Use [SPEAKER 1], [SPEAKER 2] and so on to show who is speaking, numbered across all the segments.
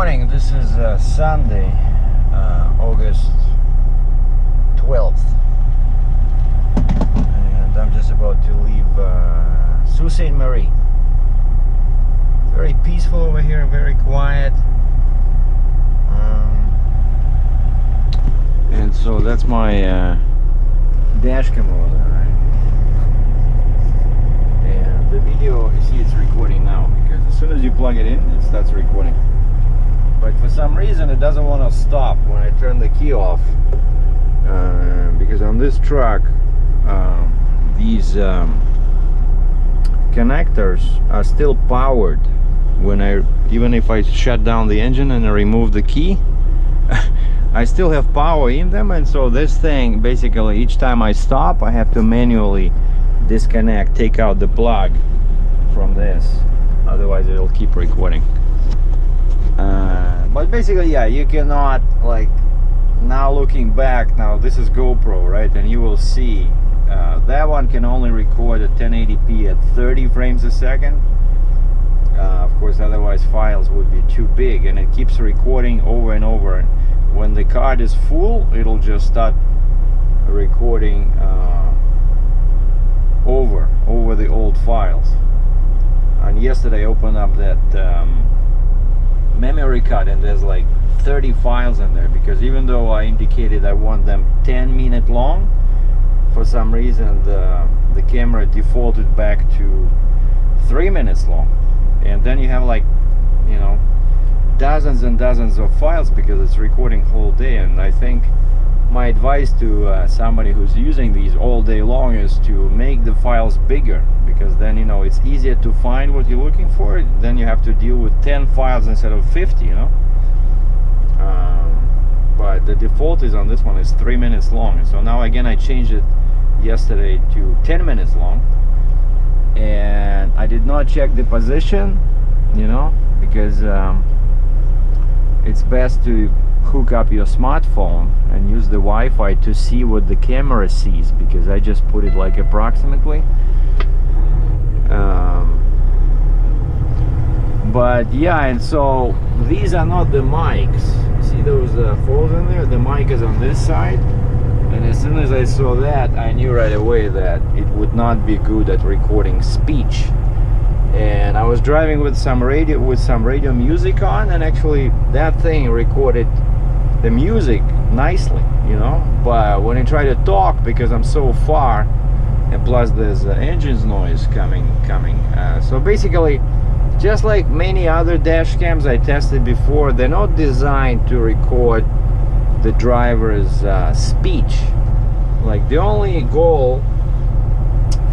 [SPEAKER 1] morning. This is Sunday, August 12th, and I'm just about to leave Sault Ste. Marie. Very peaceful over here, very quiet. And so that's my dash cam over there, right? And the video, you see, it's recording now because as soon as you plug it in, it starts recording. But for some reason it doesn't want to stop when I turn the key off, because on this truck these connectors are still powered when even if I shut down the engine and I remove the key, I still have power in them. And so this thing, basically each time I stop, I have to manually disconnect, take out the plug from this, otherwise it'll keep recording. But basically, yeah, you cannot, like, now looking back, now this is GoPro, right, and you will see that one can only record at 1080p at 30 frames a second. Of course, otherwise files would be too big, and it keeps recording over and over. When the card is full, it'll just start recording over the old files. And yesterday I opened up that memory card, and there's like 30 files in there, because even though I indicated I want them 10-minute long, for some reason the camera defaulted back to 3 minutes long. And then you have, like, you know, dozens and dozens of files because it's recording whole day. And I think my advice to somebody who's using these all day long is to make the files bigger, because then, you know, it's easier to find what you're looking for. Then you have to deal with 10 files instead of 50, you know. But the default is on this one is 3 minutes long, and so now again I changed it yesterday to 10 minutes long. And I did not check the position, you know, because it's best to hook up your smartphone and use the Wi-Fi to see what the camera sees, because I just put it like approximately. But yeah, and so these are not the mics. See those holes in there? The mic is on this side, and as soon as I saw that, I knew right away that it would not be good at recording speech. And I was driving with some radio music on, and actually that thing recorded the music nicely, you know. But when I try to talk, because I'm so far, and plus there's engine's noise coming, so basically, just like many other dash cams I tested before, they're not designed to record the driver's speech. Like, the only goal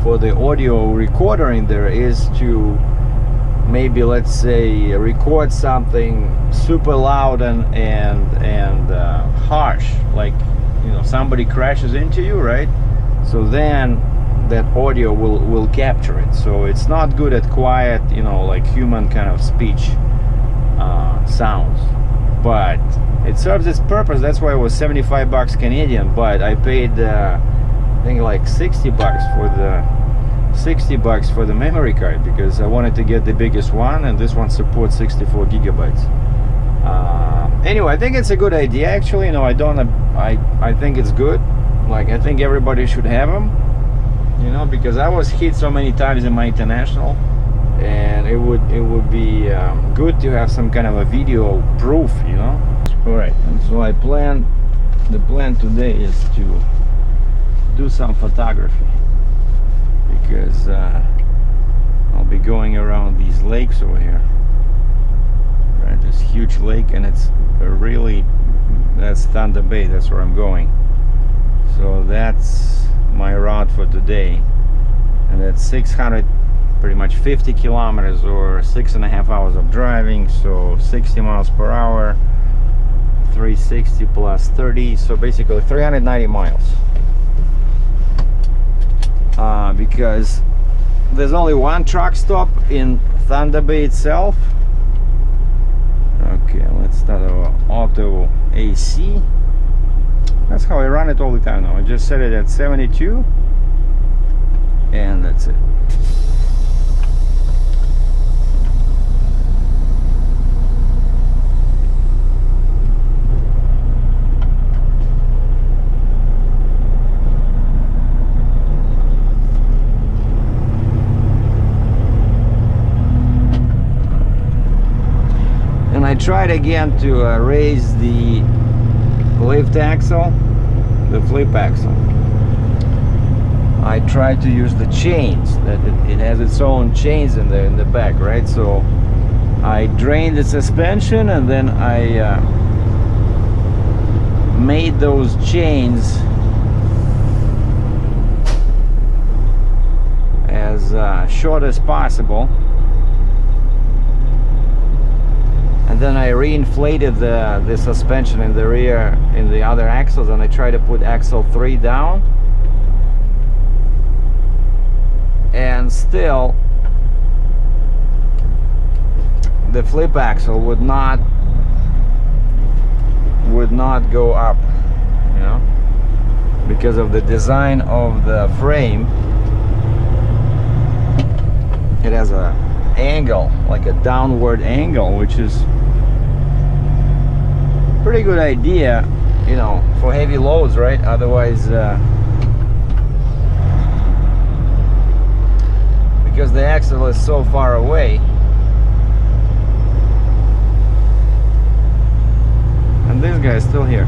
[SPEAKER 1] for the audio recorder in there is to maybe, let's say, record something super loud and harsh, like, you know, somebody crashes into you, right? So then that audio will capture it. So it's not good at quiet, you know, like human kind of speech sounds, but it serves its purpose. That's why it was 75 bucks Canadian, but I paid I think like 60 bucks for the memory card, because I wanted to get the biggest one, and this one supports 64 gigabytes. Anyway, I think it's a good idea, actually. You know, I think it's good. Like, I think everybody should have them, you know, because I was hit so many times in my international, and it would be good to have some kind of a video proof, you know. All right, and so the plan today is to do some photography, because I'll be going around these lakes over here, right? This huge lake, and it's that's Thunder Bay. That's where I'm going. So that's my route for today, and that's 600, pretty much 50 kilometers, or 6.5 hours of driving. So 60 miles per hour, 360 plus 30, so basically 390 miles. Because there's only one truck stop in Thunder Bay itself. Okay, let's start our auto AC. That's how I run it all the time now. I just set it at 72, and that's it. I tried again to raise the lift axle, the flip axle. I tried to use the chains, that it has its own chains in the back, right? So I drained the suspension, and then I made those chains as short as possible, and then I reinflated the suspension in the rear in the other axles, and I tried to put axle 3 down, and still the flip axle would not go up, you know, because of the design of the frame. It has a angle, like a downward angle, which is pretty good idea, you know, for heavy loads, right? Otherwise, because the axle is so far away, and this guy is still here.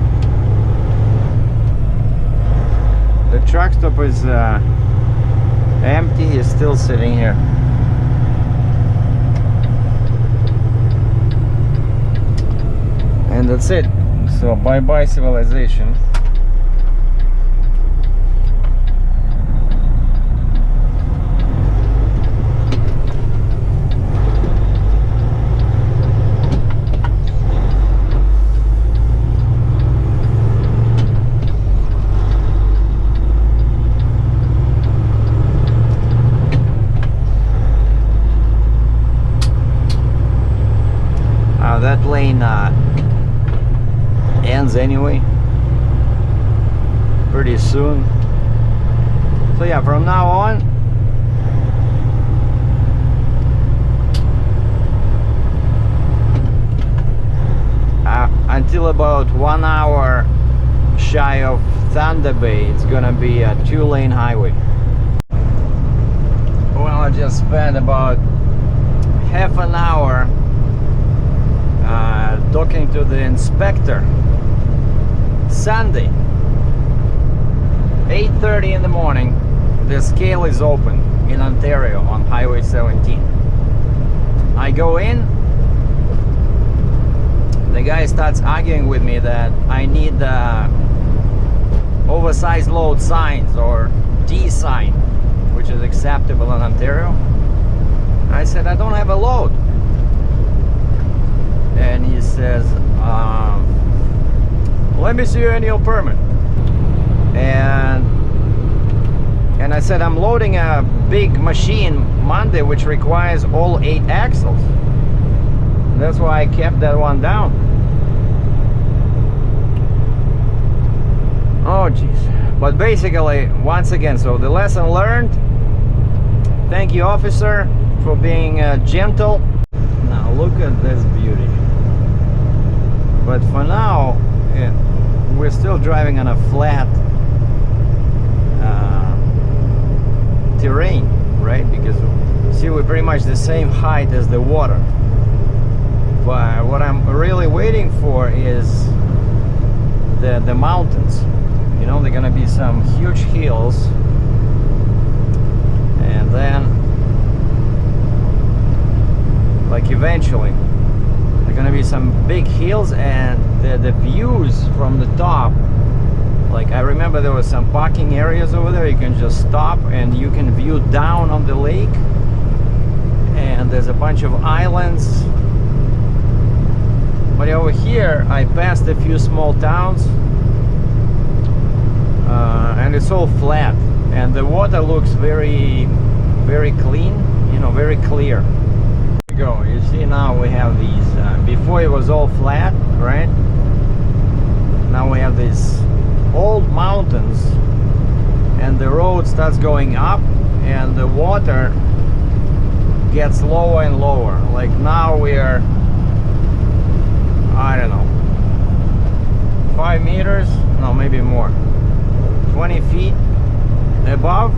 [SPEAKER 1] The truck stop is empty. He's still sitting here. And that's it. So bye-bye civilization. That lane ends anyway pretty soon. So yeah, from now on until about 1 hour shy of Thunder Bay, it's gonna be a 2-lane highway. Well, I just spent about half an hour talking to the inspector. Sunday, 8:30 in the morning, the scale is open in Ontario on Highway 17. I go in, the guy starts arguing with me that I need oversized load signs, or D sign, which is acceptable in Ontario. I said, I don't have a load. And he says, let me see your annual permit. And I said, I'm loading a big machine Monday which requires all 8 axles. That's why I kept that one down. Oh geez. But basically, once again, so the lesson learned. Thank you, officer, for being gentle. Now look at this beauty. But for now, we're still driving on a flat terrain, right? Because see, we're pretty much the same height as the water. But what I'm really waiting for is the mountains. You know, they're gonna be some huge hills, and then like eventually gonna be some big hills, and the views from the top, like I remember there was some parking areas over there. You can just stop and you can view down on the lake, and there's a bunch of islands. But over here I passed a few small towns, and it's all flat, and the water looks very, very clean, you know, very clear. Go. You see, now we have these, before it was all flat, right? Now we have these old mountains, and the road starts going up, and the water gets lower and lower. Like now we're, I don't know, 5 meters, no, maybe more, 20 feet above